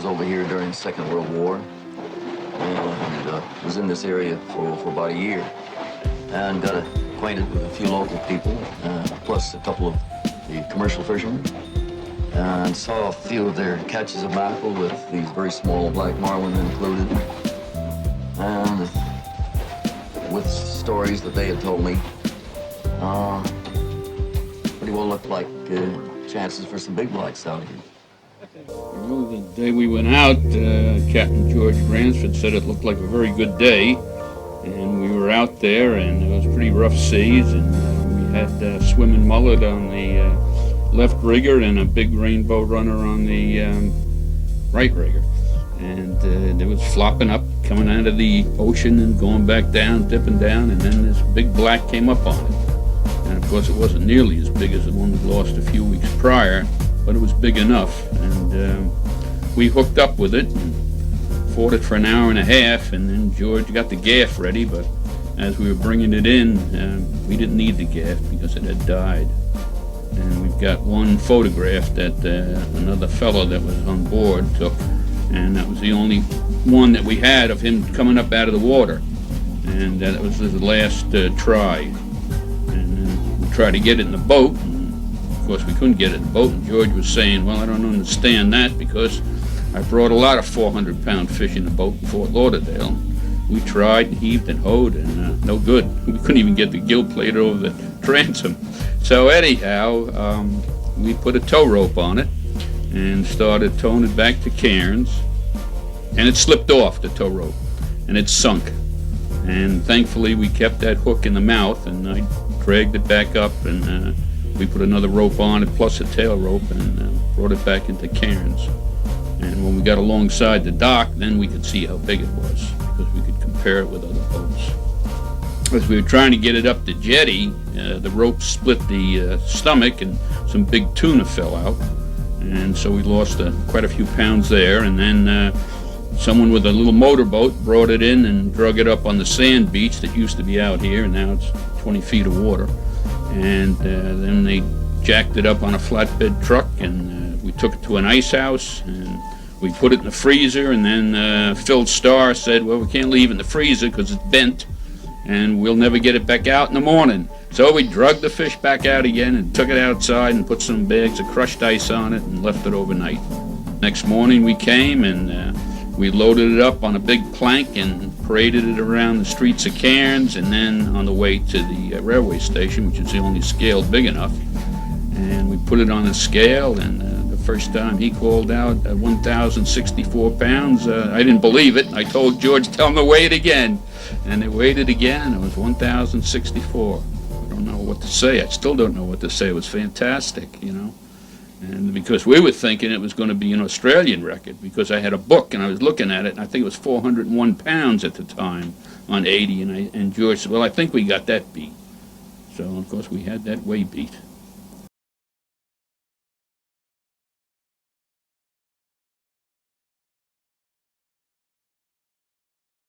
was over here during the Second World War and was in this area for about a year and got acquainted with a few local people, plus a couple of the commercial fishermen, and saw a few of their catches of mackerel with these very small black marlin included. And with stories that they had told me, pretty well looked like chances for some big blacks out here. Well, the day we went out, Captain George Bransford said it looked like a very good day, and we were out there, and it was pretty rough seas, and we had swimming mullet on the left rigger and a big rainbow runner on the right rigger, and it was flopping up, coming out of the ocean and going back down, dipping down, and then this big black came up on it. And of course it wasn't nearly as big as the one we lost a few weeks prior, but it was big enough, and we hooked up with it and fought it for an hour and a half, and then George got the gaff ready, but as we were bringing it in, we didn't need the gaff because it had died. And we've got one photograph that another fellow that was on board took, and that was the only one that we had of him coming up out of the water, and that was his last try. And we tried to get it in the boat, and of course we couldn't get it in the boat, and George was saying, well, I don't understand that because I brought a lot of 400-pound fish in the boat in Fort Lauderdale. We tried and heaved and hoed, and no good. We couldn't even get the gill plate over the transom. So anyhow, we put a tow rope on it and started towing it back to Cairns, and it slipped off the tow rope and it sunk, and thankfully we kept that hook in the mouth, and I dragged it back up, and we put another rope on it plus a tail rope, and brought it back into Cairns. And when we got alongside the dock, then we could see how big it was because we could compare it with other boats. As we were trying to get it up the jetty, the rope split the stomach and some big tuna fell out, and so we lost quite a few pounds there. And then someone with a little motorboat brought it in and drug it up on the sand beach that used to be out here, and now it's 20 feet of water. And then they jacked it up on a flatbed truck, and we took it to an ice house, and we put it in the freezer. And then Phil Starr said, well, we can't leave it in the freezer because it's bent, and we'll never get it back out in the morning. So we drugged the fish back out again and took it outside and put some bags of crushed ice on it and left it overnight. Next morning we came and we loaded it up on a big plank and paraded it around the streets of Cairns, and then on the way to the railway station, which is the only scale big enough. And we put it on a scale, and the first time he called out 1,064 pounds. I didn't believe it. I told George, tell him to weigh it again. And they weighed it again, and it was 1,064. I don't know what to say. I still don't know what to say. It was fantastic, you know. And because we were thinking it was going to be an Australian record, because I had a book and I was looking at it, and I think it was 401 pounds at the time on 80, and George said, well, I think we got that beat. So, of course, we had that way beat.